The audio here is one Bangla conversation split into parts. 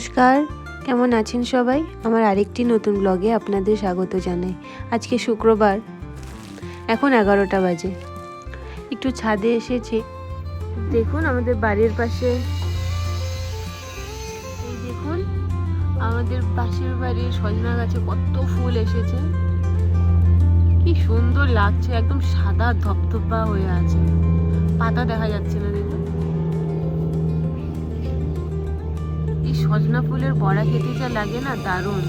নমস্কার, কেমন আছেন সবাই? আমার আরেকটি নতুন ব্লগে আপনাদের স্বাগত জানাই। আজকে শুক্রবার, এখন 11টা বাজে। একটু ছাদে এসেছি। দেখুন আমাদের বাড়ির পাশে, এই দেখুন আমাদের পাশের বাড়ির সজনা গাছে কত ফুল এসেছে, কি সুন্দর লাগছে, একদম সাদা ধপধপা হয়ে আছে, পাতা দেখা যাচ্ছে না। দেখুন এই সজনা ফুলের বড়া খেতে যা লাগে না, দারুণ,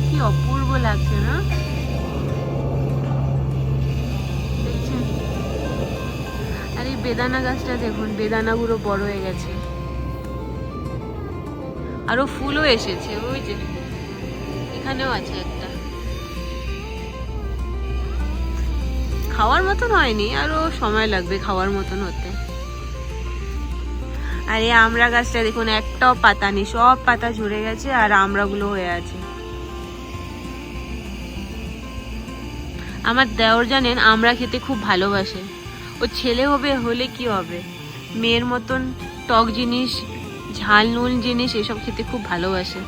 কি অপূর্ব লাগছে না? দেখছেন? আর এই বেদানা গাছটা দেখুন, বেদানাগুলো বড় হয়ে গেছে, আরো ফুলও এসেছে। ওই যে এখানেও আছে একটা, খাওয়ার মতন হয়নি, আরো সময় লাগবে খাওয়ার মতন হতে। আর এই আমড়া গাছটা দেখুন, একটাও পাতা নেই, সব পাতা ঝরে গেছে আর আমড়াগুলো হয়ে আছে। আমার দেওর জানেন আমড়া খেতে খুব ভালোবাসে। ও ছেলে হবে হলে কি হবে, মেয়ের মতন টক জিনিস, ঝাল নুন জিনিস এসব খেতে খুব ভালোবাসে।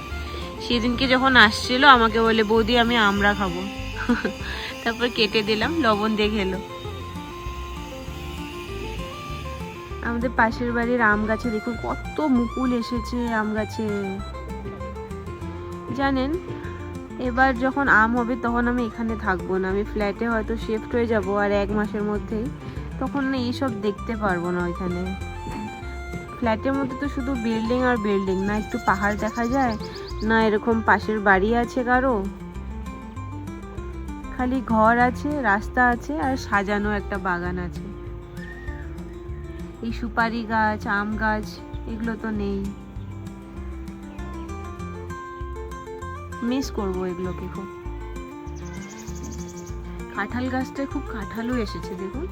সেদিনকে যখন আসছিল আমাকে বলে, বৌদি আমি আমড়া খাবো। তারপর কেটে দিলাম, লবণ দিয়ে খেলো। আমাদের পাশের বাড়ির আম গাছে দেখুন কত মুকুল এসেছে আম গাছে। জানেন, এবার যখন আম হবে তখন আমি এখানে থাকবো না, আমি ফ্ল্যাটে হয়তো শিফট হয়ে যাব, আর 1 মাসের মধ্যেই। তখন না এইসব দেখতে পারবো না ওইখানে। ফ্ল্যাটের মধ্যে তো শুধু বিল্ডিং আর বিল্ডিং, না একটু পাহাড় দেখা যায়, না এরকম পাশের বাড়ি আছে কারো, খালি ঘর আছে, রাস্তা আছে, আর সাজানো একটা বাগান আছে। এই সুপারি গাছ, আম গাছ, এগুলো তো নেই। মিস করবো এগুলোকে খুব। কাঁঠাল গাছটায় খুব কাঁঠালও এসেছে দেখুন।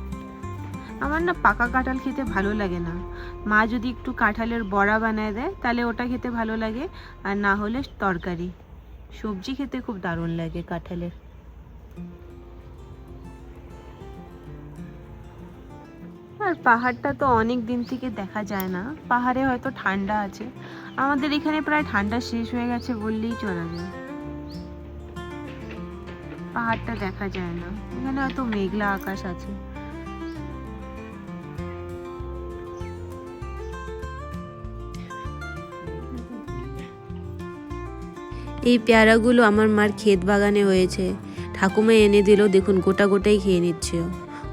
আমার না পাকা কাঁঠাল খেতে ভালো লাগে না। মা যদি একটু কাঁঠালের বড়া বানায় দেয় তাহলে ওটা খেতে ভালো লাগে, আর না হলে তরকারি, সবজি খেতে খুব দারুণ লাগে কাঁঠালের। আর পাহাড়টা তো অনেক দিন থেকে দেখা যায় না, পাহাড়ে হয়তো ঠান্ডা আছে, আমাদের এখানে প্রায় ঠান্ডা শেষ হয়ে গেছে বললেই চলা যায়। পাহাড়টা দেখা যায় না, এখানে হয়তো মেঘলা আকাশ আছে। এই পেয়ারাগুলো আমার মার ক্ষেত বাগানে হয়েছে, ঠাকুমা এনে দিল, দেখুন গোটা গোটাই খেয়ে নিচ্ছে।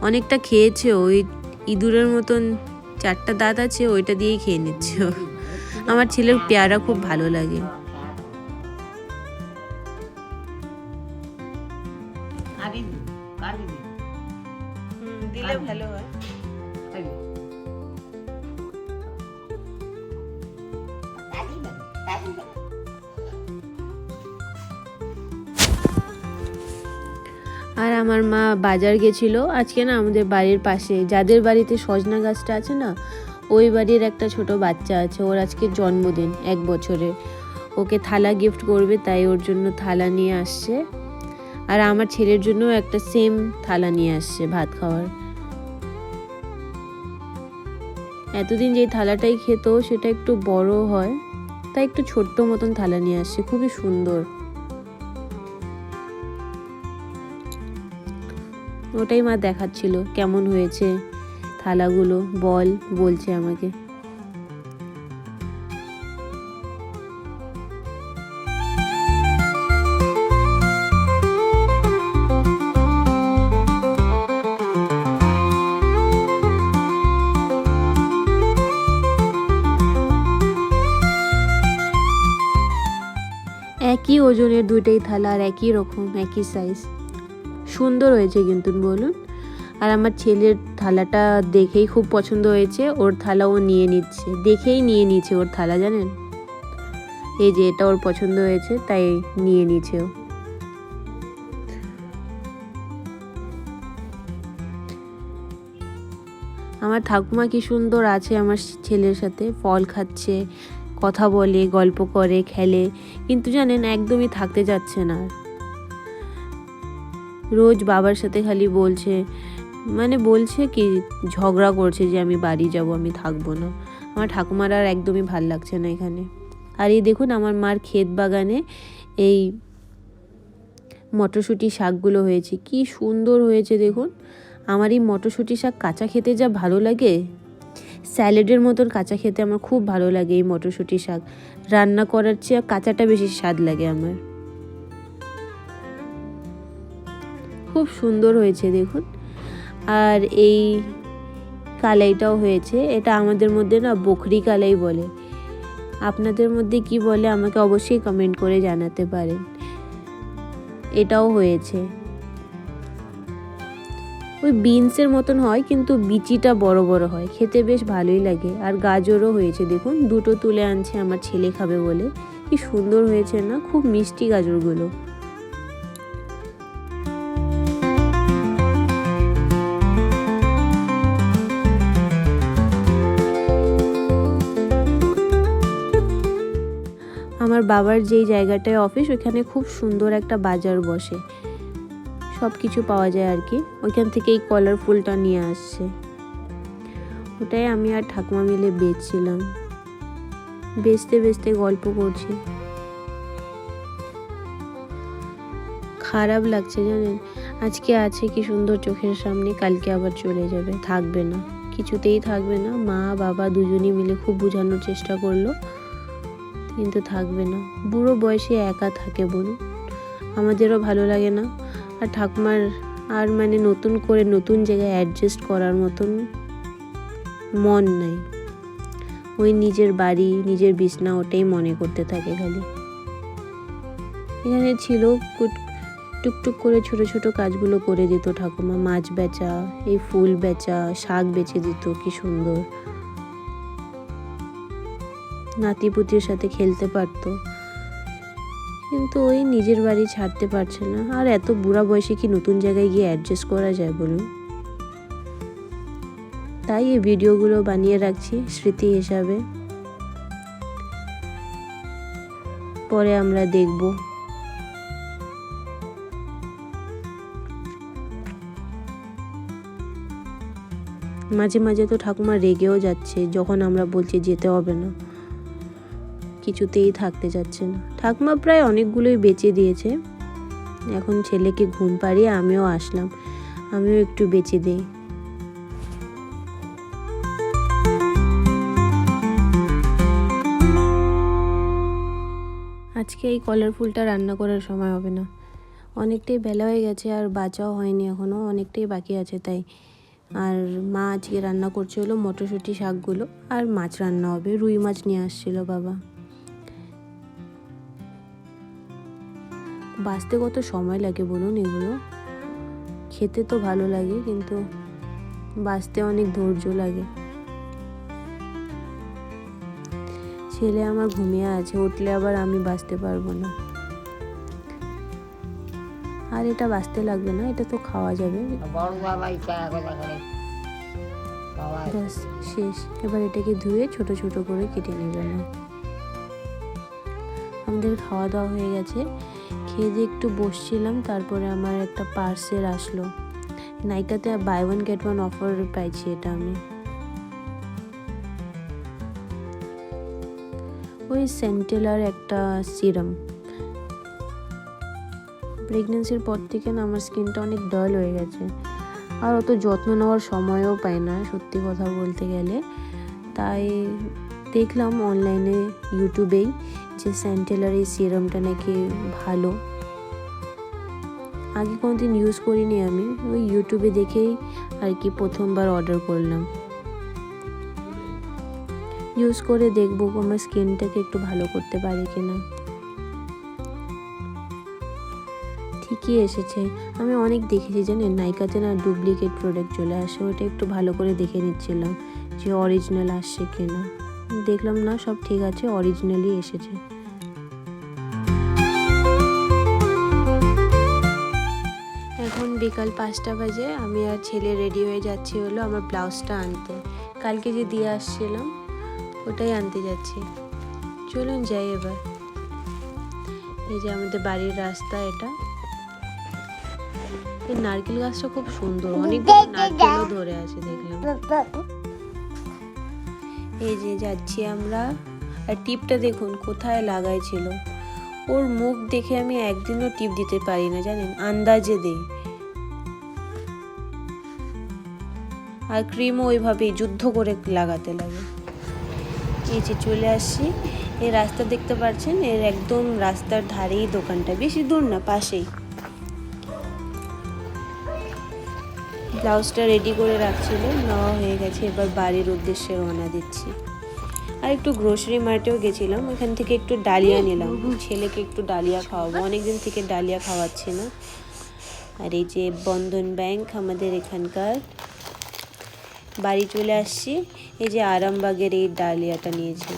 অনেকটা খেয়েছে, ওই ইঁদুরের মতন 4টা দাঁত আছে, ওইটা দিয়েই খেয়ে নিচ্ছে। আমার ছেলের পেয়ারা খুব ভালো লাগে। দিলে ভালো হয়। আর আমার মা বাজার গেছিল আজকে না, আমাদের বাড়ির পাশে যাদের বাড়িতে সজনা গাছটা আছে না, ওই বাড়ির একটা ছোট বাচ্চা আছে, ওর আজকে জন্মদিন 1 বছরের। ওকে থালা গিফট করবে, তাই ওর জন্য থালা নিয়ে আসছে। আর আমার ছেলের জন্য একটা সেম থালা নিয়ে আসছে ভাত খাওয়ার। এতদিন যেই থালাটাই খেত সেটা একটু বড় হয়, তাই একটু ছোট্ট মতন থালা নিয়ে আসছে, খুবই সুন্দর। ওটাই মা দেখাচ্ছিল কেমন হয়েছে থালাগুলো, বলছে আমাকে। একই ওজনের দুইটাই থালা, আর একই রকম, একই সাইজ, সুন্দর হয়েছে কিন্তু বলুন। আর আমার ছেলের থালাটা দেখেই খুব পছন্দ হয়েছে, ওর থালা ও নিয়ে নিচ্ছে, দেখেই নিয়ে নিচ্ছে ওর থালা, জানেন, এই যে এটা ওর পছন্দ হয়েছে তাই নিয়ে নিচ্ছে ও। আমার ঠাকুমা কি সুন্দর আছে আমার ছেলের সাথে, ফল খাচ্ছে, কথা বলে, গল্প করে, খেলে, কিন্তু জানেন একদমই থাকতে যাচ্ছে না। রোজ বাবার সাথে খালি বলছে মানে বলছে কি ঝগড়া করছে যে আমি বাড়ি যাব, আমি থাকবো না। আমার ঠাকুমার আর একদমই ভাল লাগছে না এখানে। আর এই দেখুন আমার মার ক্ষেত বাগানে এই মটরশুঁটি শাকগুলো হয়েছে, কি সুন্দর হয়েছে দেখুন। আমার এই মটরশুঁটি শাক কাঁচা খেতে যা ভালো লাগে, স্যালাডের মতন কাঁচা খেতে আমার খুব ভালো লাগে। এই মটরশুঁটি শাক রান্না করার চেয়ে কাঁচাটা বেশি স্বাদ লাগে আমার। খুব সুন্দর হয়েছে দেখুন। আর এই কালাইটাও হয়েছে, এটা আমাদের মধ্যে না বকরি কালাই বলে, আপনাদের মধ্যে কি বলে আমাকে অবশ্যই কমেন্ট করে জানাতে পারেন। এটাও হয়েছে, ওই বিনসের মতন হয় কিন্তু বিচিটা বড় বড় হয়, খেতে বেশ ভালোই লাগে। আর গাজরও হয়েছে দেখুন, দুটো তুলে আনছে আমার ছেলে খাবে বলে। কি সুন্দর হয়েছে না, খুব মিষ্টি গাজরগুলো। আমার বাবার যেই জায়গাটায় অফিস, ওইখানে খুব সুন্দর একটা বাজার বসে, সব কিছু পাওয়া যায় আর কি। ওইখান থেকে এই কলার ফুলটা নিয়ে আসছে, ওটাই আমি আর ঠাকুমা মিলে বেচছিলাম। বেচতে বেচতে গল্প করছি। খারাপ লাগছে জানেন, আজকে আছে কি সুন্দর চোখের সামনে, কালকে আবার চলে যাবে, থাকবে না, কিছুতেই থাকবে না। মা বাবা দুজনেই মিলে খুব বোঝানোর চেষ্টা করলো, কিন্তু থাকবে না। বুড়ো বয়সে একা থাকে বলুন, আমাদেরও ভালো লাগে না। আর ঠাকুমার আর মানে নতুন করে নতুন জায়গায় অ্যাডজাস্ট করার মতন মন নাই। ওই নিজের বাড়ি, নিজের বিছনা, ওটাই মনে করতে থাকে খালি। এখানে ছিল টুকটুক করে ছোট ছোট কাজগুলো করে দিত ঠাকুমা, মাছ বেচা, এই ফুল বেচা, শাক বেচে দিত, কি সুন্দর। নাতিপুতির সাথে খেলতে পারতো, কিন্তু ওই নিজের বাড়ি ছাড়তে পারছে না। আর এত বুড়া বয়সে কি নতুন জায়গায় গিয়ে অ্যাডজাস্ট করা যায় বলুন? তাই এই ভিডিওগুলো বানিয়ে রাখছি স্মৃতি হিসাবে, পরে আমরা দেখব। মাঝে মাঝে তো ঠাকুমা রেগেও যাচ্ছে যখন আমরা বলছি যেতে হবে না, কিছুতেই থাকতে যাচ্ছে না। ঠাকুমা প্রায় অনেকগুলোই বেচে দিয়েছে, এখন ছেলেকে ঘুম পাড়িয়ে আমিও আসলাম, আমিও একটু বেচে দিই। আজকে এই কলার ফুলটা রান্না করার সময় হবে না, অনেকটাই বেলা হয়ে গেছে, আর বাঁচাও হয়নি এখনও, অনেকটাই বাকি আছে তাই। আর মা আজকে রান্না করছে হলো মটরশুঁটি শাকগুলো, আর মাছ রান্না হবে, রুই মাছ নিয়ে আসছিল বাবা। বাঁচতে কত সময় লাগে বলুন, এগুলো খেতে তো ভালো লাগে কিন্তু বাঁচতে অনেক ধৈর্য লাগে। ছেলে আমার ঘুমিয়ে আছে, উঠলে আবার আমি বাঁচতে পারবো না। আর এটা বাঁচতে লাগবে না, এটা তো খাওয়া যাবে। ব্যাস শেষ, এবার এটাকে ধুয়ে ছোট ছোট করে কেটে নেবে না। আমাদের খাওয়া দাওয়া হয়ে গেছে, খেয়ে দিয়ে একটু বসছিলাম, তারপরে আমার একটা পার্সেল আসলো। নাইকাতে buy one get one offer পাইছি এটা আমি। ওই সেন্টেলার একটা সিরাম। প্রেগনেন্সির পর থেকে না আমার স্কিনটা অনেক ডাল হয়ে গেছে, আর অত যত্ন নেওয়ার সময়ও পাই না সত্যি কথা বলতে গেলে। তাই দেখলাম অনলাইনে, ইউটিউবেই, যে সেন্টেলার এই সিরামটা নাকি ভালো। আগে কোনোদিন ইউজ করিনি আমি, ওই ইউটিউবে দেখেই আর কি প্রথমবার অর্ডার করলাম। ইউজ করে দেখবো আমার স্কিনটাকে একটু ভালো করতে পারে কিনা। ঠিকই এসেছে, আমি অনেক দেখেছি জানেন নাইকাতে না ডুপ্লিকেট প্রোডাক্ট চলে আসে, ওটা একটু ভালো করে দেখে নিচ্ছিলাম যে অরিজিনাল আসছে কিনা। দেখলাম না, সব ঠিক আছে, অরিজিনালই এসেছে। এখন বিকাল 5টা বাজে, আমি আর ছেলে রেডি হয়ে যাচ্ছি হলো আমার ব্লাউজটা আনতে। কালকে যে দিয়ে আসছিলাম ওটাই আনতে যাচ্ছি, চলুন যাই এবার। এই যে আমাদের বাড়ির রাস্তা এটা। এই নারকেল গাছটা খুব সুন্দর, অনেক নারকেলও ধরে আছে দেখলাম। এই যে যাচ্ছি আমরা, আর টিপটা দেখুন কোথায় লাগাইছিল। ওর মুখ দেখে আমি একদিনও টিপ দিতে পারি না জানেন, আন্দাজে দেই। আর ক্রিমও ওইভাবেই যুদ্ধ করে লাগাতে লাগে। এই যে চলে আসছি, এই রাস্তা দেখতে পাচ্ছেন, এর একদম রাস্তার ধারেই দোকানটা, বেশি দূর না, পাশেই। ব্লাউজটা রেডি করে রাখছিল, নেওয়া হয়ে গেছে, এবার বাড়ির উদ্দেশ্যে রওনা দিচ্ছি। আর একটু গ্রোসারি মার্টেও গেছিলাম, ওখান থেকে একটু ডালিয়া নিলাম, ছেলেকে একটু ডালিয়া খাওয়াবো, অনেকদিন থেকে ডালিয়া খাওয়াচ্ছি না। আর এই যে বন্ধন ব্যাংক আমাদের এখানকার। বাড়ি চলে আসছি, এই যে আরামবাগের এই ডালিয়াটা নিয়েছি,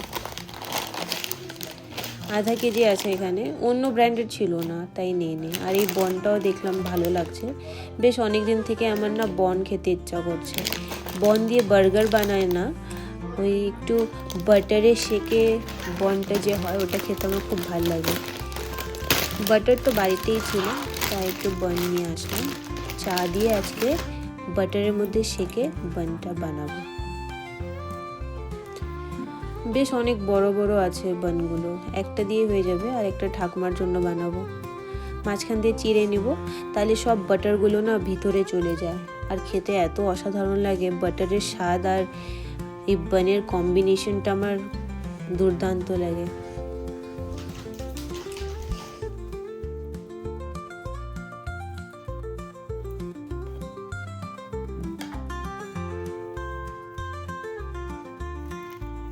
আধা কেজি আছে এখানে, অন্য ব্র্যান্ডের ছিল না তাই নিয়ে নিই। আর এই বনটাও দেখলাম ভালো লাগছে, বেশ অনেক দিন থেকে আমার না বন খেতে ইচ্ছা করছে। বন দিয়ে বার্গার বানায় না, ওই একটু বাটারে সেকে বনটা যে হয় ওটা খেতে আমার খুব ভালো লাগে। বাটার তো বাড়িতেই ছিল, তাই একটু বন নিয়ে আসলাম। চা দিয়ে আজকে বাটারের মধ্যে সেকে বনটা বানাবো। বেশ অনেক বড় বড় আছে বানগুলো, একটা দিয়ে হয়ে যাবে, আর একটা ঠাকুমার জন্য বানাবো। মাঝখান দিয়ে চিড়ে নিব, তাহলে সব বাটারগুলো না ভিতরে চলে যায়, আর খেতে এত অসাধারণ লাগে। বাটারের স্বাদ আর এই বানের কম্বিনেশনটা আমার দুর্দান্ত লাগে।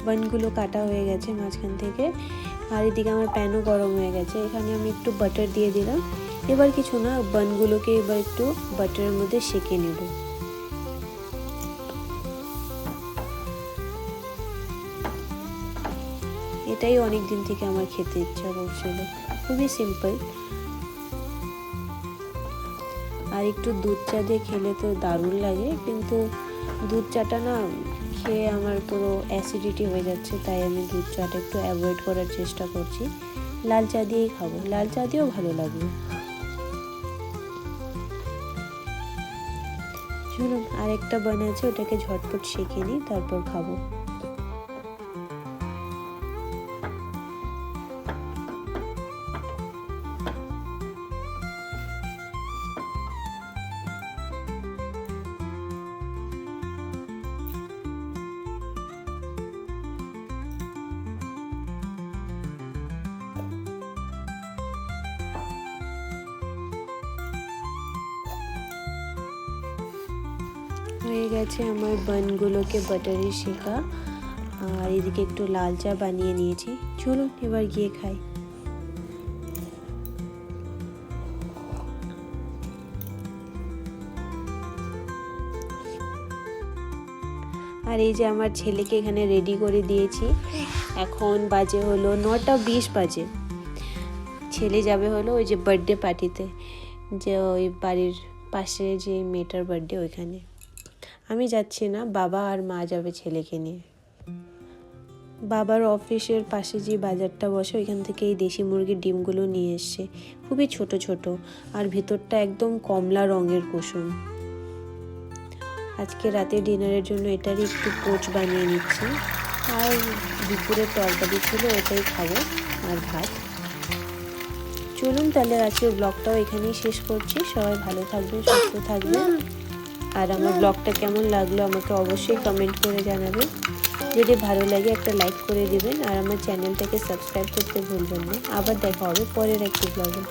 বানগুলো কাটা হয়ে গেছে মাঝখান থেকে, আর এদিকে আমার প্যানও গরম হয়ে গেছে, এখানে আমি একটু বাটার দিয়ে দিলাম। এবার কিছু না, বানগুলোকে এবার একটু বাটারের মধ্যে সেঁকে নেব। এটাই অনেক দিন থেকে আমার খেতে ইচ্ছা করছিল, খুবই সিম্পল। আর একটু দুধ চা দিয়ে খেলে তো দারুণ লাগে, কিন্তু দুধ চাটা না খেয়ে আমার পুরো অ্যাসিডিটি হয়ে যাচ্ছে, তাই আমি দুধ চাটা একটু অ্যাভয়েড করার চেষ্টা করছি। লাল চা দিয়েই খাবো, লাল চা দিয়েও ভালো লাগবে। চলুন, আরেকটা বানাচ্ছে, ওটাকে ঝটপট সেঁকে নিই, তারপর খাবো। হয়ে গেছে আমার বানগুলোকে বাটারে শেখা, আর এদিকে একটু লাল চা বানিয়ে নিয়েছি। চলুন এবার গিয়ে খাই। আর এই যে আমার ছেলেকে এখানে রেডি করে দিয়েছি, এখন বাজে হলো 9:20 বাজে। ছেলে যাবে হলো ওই যে বার্থডে পার্টিতে, যে ওই বাড়ির পাশে যে মেয়েটার বার্থডে, ওইখানে। আমি যাচ্ছি না, বাবা আর মা যাবে ছেলেকে নিয়ে। বাবার অফিসের পাশে যে বাজারটা বসে, ওইখান থেকে এই দেশি মুরগির ডিমগুলো নিয়ে এসছে, খুবই ছোট ছোট, আর ভিতরটা একদম কমলা রঙের কুসুম। আজকে রাতে ডিনারের জন্য এটারই একটু পোচ বানিয়ে নিচ্ছি, আর দুপুরের তরকারি ছিল ওটাই খাবো, আর ভাত। চলুন তাহলে আজকের ব্লগটাও এখানেই শেষ করছি। সবাই ভালো থাকবেন, সুস্থ থাকবেন, আর আমার ব্লগটা কেমন লাগলো আমাকে অবশ্যই কমেন্ট করে জানাবেন। যদি ভালো লাগে একটা লাইক করে দিবেন, আর আমার চ্যানেলটাকে সাবস্ক্রাইব করতে ভুলবেন না। আবার দেখা হবে পরের একটি ব্লগে।